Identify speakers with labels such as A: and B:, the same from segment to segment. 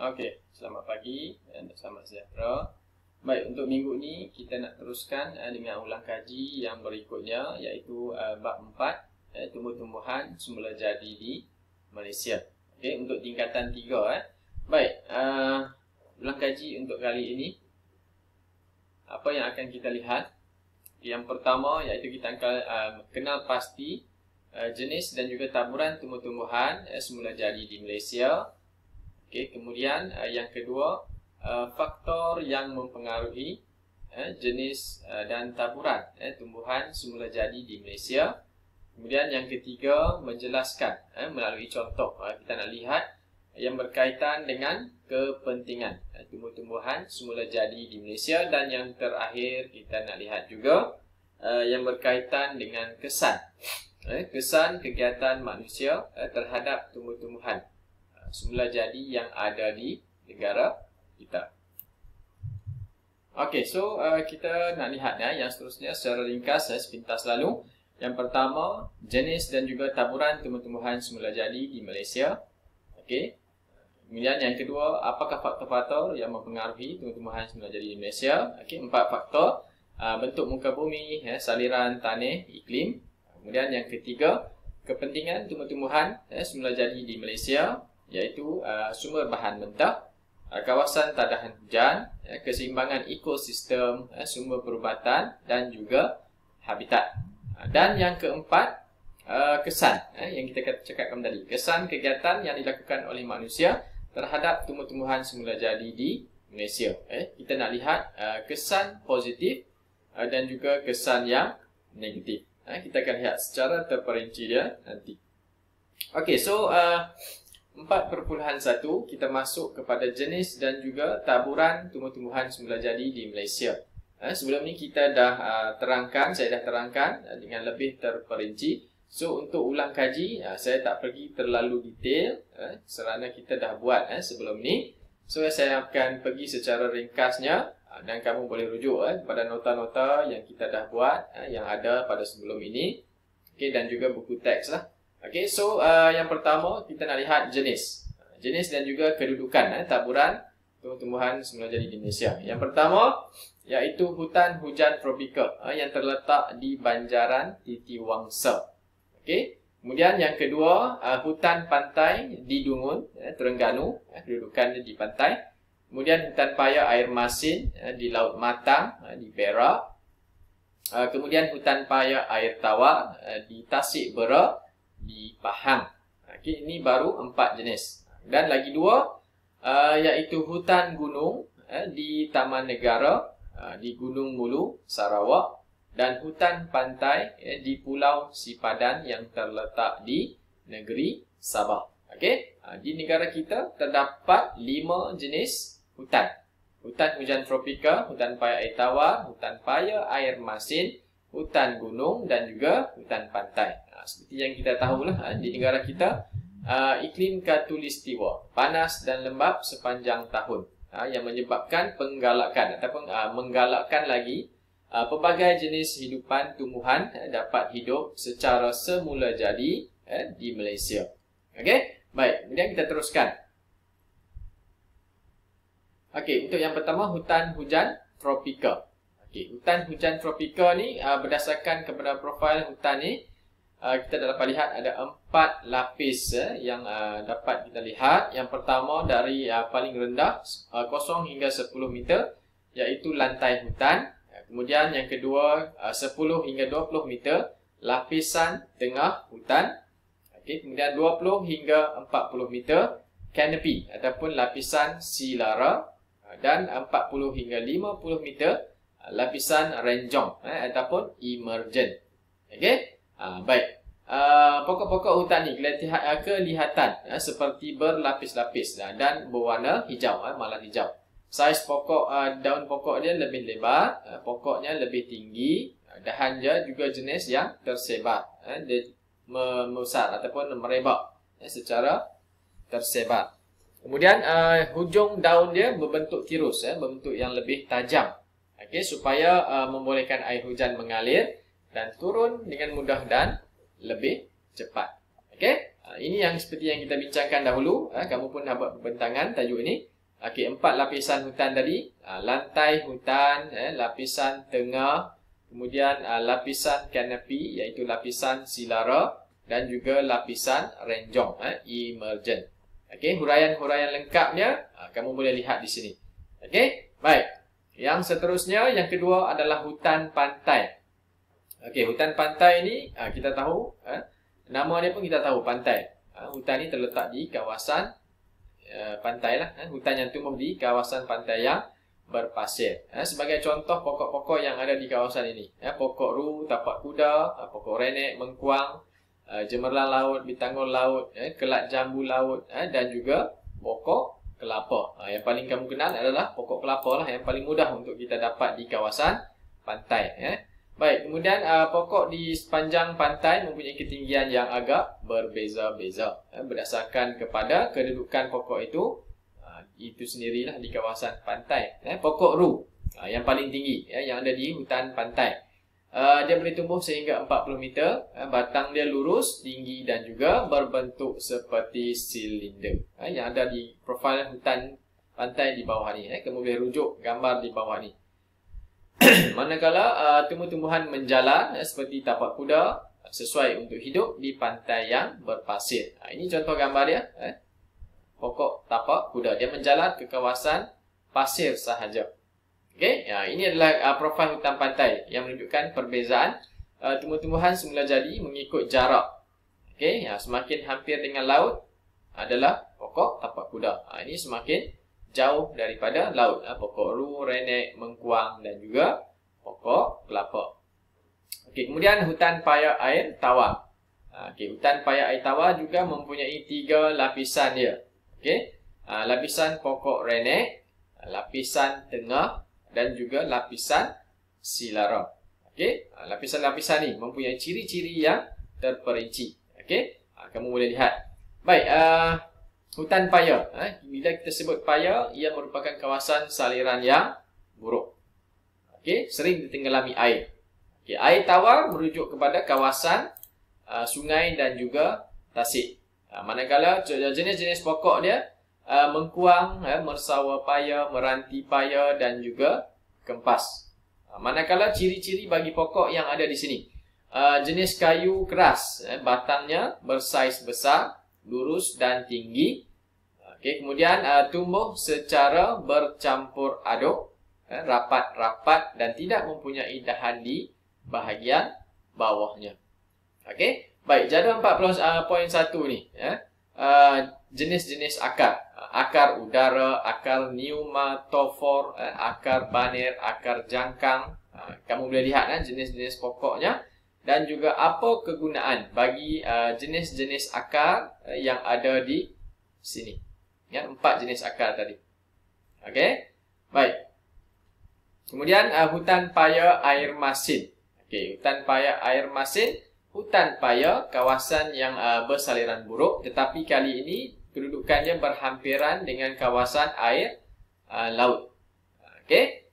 A: Okey, selamat pagi dan selamat sejahtera. Baik, untuk minggu ni kita nak teruskan dengan ulang kaji yang berikutnya, iaitu bab 4, tumbuh-tumbuhan semula jadi di Malaysia. Okey, untuk tingkatan 3. Baik, ulang kaji untuk kali ini, apa yang akan kita lihat? Yang pertama iaitu kita akan kenal pasti jenis dan juga taburan tumbuh-tumbuhan semula jadi di Malaysia. Okay, kemudian yang kedua, faktor yang mempengaruhi jenis dan taburan tumbuhan semula jadi di Malaysia. Kemudian yang ketiga, menjelaskan melalui contoh. Kita nak lihat yang berkaitan dengan kepentingan tumbuh-tumbuhan semula jadi di Malaysia. Dan yang terakhir, kita nak lihat juga yang berkaitan dengan kesan kegiatan manusia terhadap tumbuh-tumbuhan semula jadi yang ada di negara kita. Okey, so kita nak lihat yang seterusnya secara ringkas sepintas lalu. Yang pertama, jenis dan juga taburan tumbuh-tumbuhan semula jadi di Malaysia. Okey. Kemudian yang kedua, apakah faktor-faktor yang mempengaruhi tumbuh-tumbuhan semula jadi di Malaysia? Okey, 4 faktor. Bentuk muka bumi, saliran tanah, iklim. Kemudian yang ketiga, kepentingan tumbuh-tumbuhan semula jadi di Malaysia, iaitu sumber bahan mentah, kawasan tadahan hujan, keseimbangan ekosistem, sumber perubatan dan juga habitat. Dan yang keempat, kesan yang kita cakapkan tadi, kesan kegiatan yang dilakukan oleh manusia terhadap tumbuh-tumbuhan semula jadi di Malaysia. Kita nak lihat kesan positif dan juga kesan yang negatif. Kita akan lihat secara terperinci dia nanti. Okey, so 4.1 kita masuk kepada jenis dan juga taburan tumbuh-tumbuhan semula jadi di Malaysia. Sebelum ni kita dah saya dah terangkan dengan lebih terperinci. So untuk ulang kaji, saya tak pergi terlalu detail kerana kita dah buat sebelum ni. So saya akan pergi secara ringkasnya dan kamu boleh rujuk kepada nota-nota yang kita dah buat yang ada pada sebelum ini. Okay, dan juga buku teks lah. Okay, so yang pertama kita nak lihat jenis dan juga kedudukan taburan tumbuh-tumbuhan semula jadi di Malaysia. Yang pertama iaitu hutan hujan tropika yang terletak di Banjaran Titiwangsa. Okay. Kemudian yang kedua, hutan pantai di Dungun, Terengganu, kedudukannya di pantai. Kemudian hutan paya air masin di Laut Matang, di Perak. Kemudian hutan paya air tawar di Tasik Bera, di Pahang. Okay, ini baru 4 jenis. Dan lagi 2 iaitu hutan gunung di Taman Negara di Gunung Mulu, Sarawak, dan hutan pantai di Pulau Sipadan yang terletak di negeri Sabah. Okey, di negara kita terdapat 5 jenis hutan. Hutan hujan tropika, hutan paya air tawar, hutan paya air masin, hutan gunung dan juga hutan pantai. Seperti yang kita tahulah, di negara kita iklim khatulistiwa, panas dan lembap sepanjang tahun, yang menyebabkan penggalakan ataupun menggalakkan lagi pelbagai jenis hidupan tumbuhan dapat hidup secara semula jadi di Malaysia. Okey, baik, kemudian kita teruskan. Okey, untuk yang pertama, hutan hujan tropika. Okey, hutan hujan tropika ni berdasarkan kepada profil hutan ni, kita dapat lihat ada 4 lapis yang dapat kita lihat. Yang pertama dari paling rendah 0 hingga 10 meter, iaitu lantai hutan. Kemudian yang kedua 10 hingga 20 meter, lapisan tengah hutan. Okey, kemudian 20 hingga 40 meter, canopy ataupun lapisan silara. Dan 40 hingga 50 meter, lapisan renjong ataupun emergent. Okey. Baik. Pokok-pokok hutan ni kelihatan seperti berlapis-lapis dan berwarna hijau, malah hijau. Saiz pokok, daun pokok dia lebih lebar, pokoknya lebih tinggi, dahan dia juga jenis yang tersebar, dia membesar ataupun merebak secara tersebar. Kemudian hujung daun dia berbentuk tirus, berbentuk yang lebih tajam. Okey, supaya membolehkan air hujan mengalir dan turun dengan mudah dan lebih cepat. Okey, ini yang seperti yang kita bincangkan dahulu. Kamu pun dapat pembentangan tajuk ini. Okey, 4 lapisan hutan tadi. Lantai hutan, lapisan tengah, kemudian lapisan kanopi iaitu lapisan silara dan juga lapisan renjong, emergent. Okey, huraian-huraian lengkapnya kamu boleh lihat di sini. Okey, baik. Yang seterusnya, yang kedua adalah hutan pantai. Okey, hutan pantai ini kita tahu, nama dia pun kita tahu, pantai. Hutan ini terletak di kawasan pantai lah, hutan yang tumbuh di kawasan pantai yang berpasir. Sebagai contoh pokok-pokok yang ada di kawasan ini, pokok ru, tapak kuda, pokok renek, mengkuang, cemerlang laut, bitangul laut, kelak jambu laut, dan juga pokok kelapa. Yang paling kamu kenal adalah pokok kelapa lah, yang paling mudah untuk kita dapat di kawasan pantai. Baik, kemudian pokok di sepanjang pantai mempunyai ketinggian yang agak berbeza-beza berdasarkan kepada kedudukan pokok itu sendirilah di kawasan pantai. Pokok ru yang paling tinggi yang ada di hutan pantai. Dia boleh tumbuh sehingga 40 meter, batang dia lurus, tinggi dan juga berbentuk seperti silinder. Yang ada di profil hutan pantai di bawah ni. Kamu boleh rujuk gambar di bawah ni. Manakala tumbuh-tumbuhan menjalar seperti tapak kuda sesuai untuk hidup di pantai yang berpasir. Ini contoh gambar dia. Pokok tapak kuda, dia menjalar ke kawasan pasir sahaja. Okey, ini adalah profil hutan pantai yang menunjukkan perbezaan tumbuh-tumbuhan semula jadi mengikut jarak. Okey, semakin hampir dengan laut adalah pokok tapak kuda. Ini semakin jauh daripada laut, pokok ru, renek, mengkuang dan juga pokok kelapa. Okey, kemudian hutan paya air tawar. Okey, hutan paya air tawar juga mempunyai 3 lapisan dia. Okey, lapisan pokok renek, lapisan tengah dan juga lapisan silara. Okey, lapisan-lapisan ni mempunyai ciri-ciri yang terperinci. Okey, kamu boleh lihat. Baik, hutan paya. Bila kita sebut paya, ia merupakan kawasan saliran yang buruk. Okey, sering ditenggelami air. Okey, air tawar merujuk kepada kawasan sungai dan juga tasik. Manakala jenis-jenis pokok dia mengkuang, mersawa paya, meranti paya dan juga kempas. Manakala ciri-ciri bagi pokok yang ada di sini. Jenis kayu keras, batangnya bersaiz besar, lurus dan tinggi. Okey, kemudian tumbuh secara bercampur aduk, rapat-rapat dan tidak mempunyai dahan di bahagian bawahnya. Okey, baik, jadual 40.1 ni, jenis-jenis akar. Akar udara, akar pneumatofor, akar banir, akar jangkang. Kamu boleh lihat jenis-jenis pokoknya dan juga apa kegunaan bagi jenis-jenis akar yang ada di sini. 4 jenis akar tadi. Okey, baik. Kemudian hutan paya air masin. Okey, hutan paya air masin, hutan paya kawasan yang bersaliran buruk, tetapi kali ini kedudukannya berhampiran dengan kawasan air laut. Okey,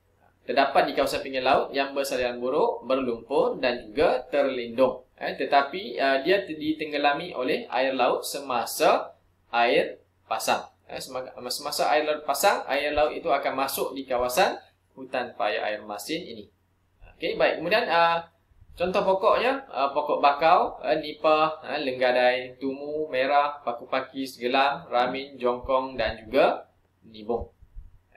A: terdapat di kawasan pinggir laut yang bersaliran buruk, berlumpur dan juga terlindung. Tetapi dia ditenggelami oleh air laut semasa air pasang. Semasa air laut pasang, air laut itu akan masuk di kawasan hutan paya air masin ini. Okey, baik. Kemudian contoh pokoknya, pokok bakau, nipah, lenggadai, tumu, merah, paku pakis, gelam, ramin, jongkong dan juga nibung.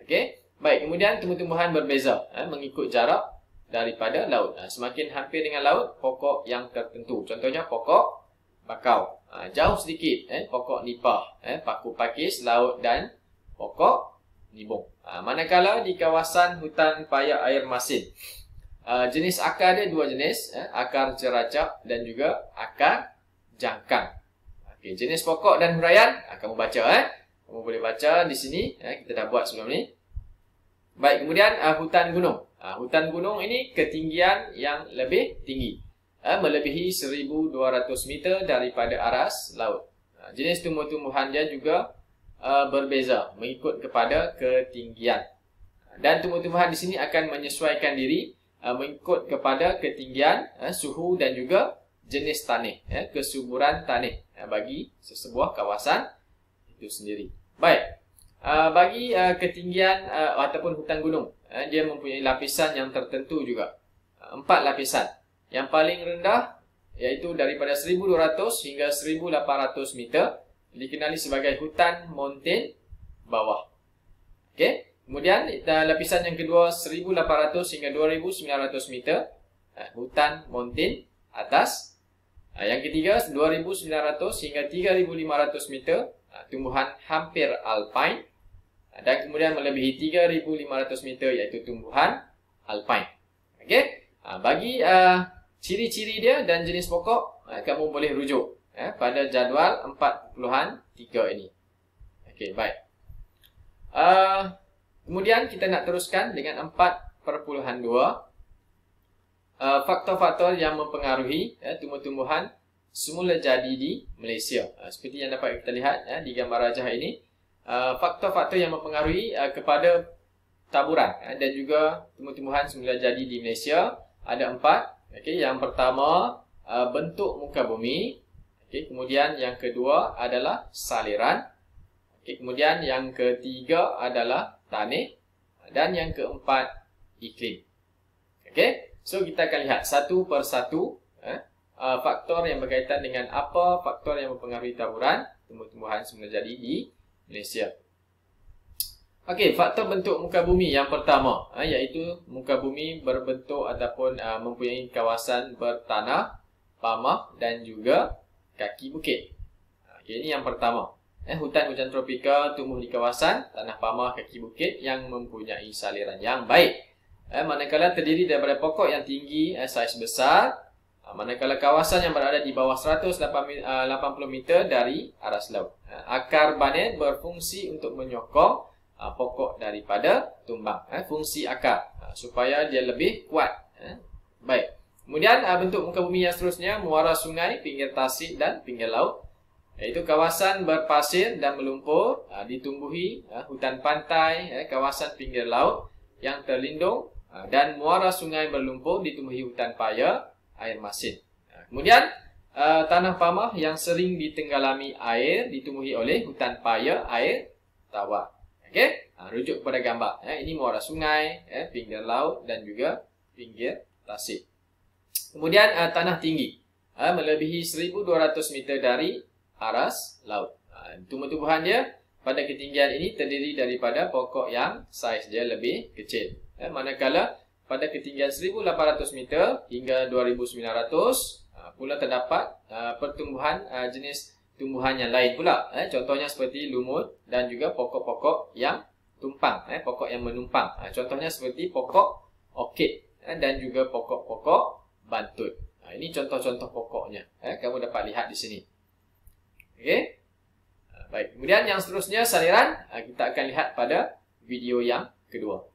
A: Okey, baik. Kemudian tumbuh-tumbuhan berbeza mengikut jarak daripada laut. Semakin hampir dengan laut, pokok yang tertentu. Contohnya pokok bakau. Jauh sedikit, pokok nipah, paku pakis, laut dan pokok nibung. Manakala di kawasan hutan paya air masin, jenis akar dia 2 jenis, akar ceracak dan juga akar jangkang. Okey, jenis pokok dan huraian kamu baca, kamu boleh baca di sini, kita dah buat sebelum ni. Baik, kemudian hutan gunung. Hutan gunung ini ketinggian yang lebih tinggi, melebihi 1200 meter daripada aras laut. Jenis tumbuh-tumbuhan dia juga berbeza mengikut kepada ketinggian. Dan tumbuh-tumbuhan di sini akan menyesuaikan diri mengikut kepada ketinggian, suhu dan juga jenis tanah, kesuburan tanah bagi sesebuah kawasan itu sendiri. Baik, Bagi ketinggian ataupun hutan gunung, dia mempunyai lapisan yang tertentu juga. 4 lapisan. Yang paling rendah iaitu daripada 1200 hingga 1800 meter dikenali sebagai hutan mountain bawah. Okey. Kemudian lapisan yang kedua 1800 hingga 2900 meter, hutan mountain atas. Yang ketiga 2900 hingga 3500 meter, tumbuhan hampir alpine. Dan kemudian melebihi 3500 meter iaitu tumbuhan alpine. Okey. Bagi ciri-ciri dia dan jenis pokok, kamu boleh rujuk pada jadual 4.3 ini. Okey, baik. Kemudian kita nak teruskan dengan 4.2. Faktor-faktor yang mempengaruhi tumbuh-tumbuhan semula jadi di Malaysia. Seperti yang dapat kita lihat di gambar rajah ini, faktor-faktor yang mempengaruhi kepada taburan dan juga tumbuh-tumbuhan semula jadi di Malaysia ada 4. Okey, yang pertama bentuk muka bumi. Okey, kemudian yang kedua adalah saliran. Okey, kemudian yang ketiga adalah tanah dan yang keempat iklim. Okey, so kita akan lihat satu persatu faktor yang berkaitan dengan apa faktor yang mempengaruhi taburan tumbuh-tumbuhan semula jadi di Malaysia. Okey, faktor bentuk muka bumi yang pertama iaitu muka bumi berbentuk ataupun mempunyai kawasan bertanah, pamah dan juga kaki bukit. Okey, ini yang pertama. Hutan hujan tropika tumbuh di kawasan tanah pamah, kaki bukit yang mempunyai saliran yang baik. Manakala terdiri daripada pokok yang tinggi, saiz besar, manakala kawasan yang berada di bawah 180 meter dari aras laut. Akar banet berfungsi untuk menyokong pokok daripada tumbang. Fungsi akar supaya dia lebih kuat. Baik. Kemudian bentuk muka bumi yang seterusnya, muara sungai, pinggir tasik dan pinggir laut, iaitu kawasan berpasir dan melumpur, ditumbuhi hutan pantai, kawasan pinggir laut yang terlindung, dan muara sungai berlumpur ditumbuhi hutan paya, air masin. Kemudian tanah pamah yang sering ditenggelami air ditumbuhi oleh hutan paya, air tawar. Okey, rujuk kepada gambar. Ini muara sungai, pinggir laut dan juga pinggir tasik. Kemudian tanah tinggi, melebihi 1200 meter dari aras laut. Tumbuh-tumbuhan dia pada ketinggian ini terdiri daripada pokok yang saiz dia lebih kecil. Manakala pada ketinggian 1800 meter hingga 2900 pula terdapat pertumbuhan jenis tumbuhan yang lain pula. Contohnya seperti lumut dan juga pokok-pokok yang tumpang, pokok yang menumpang. Contohnya seperti pokok orkid dan juga pokok-pokok bantut. Ini contoh-contoh pokoknya. Kamu dapat lihat di sini. Okey. Baik. Kemudian yang seterusnya saliran, kita akan lihat pada video yang kedua.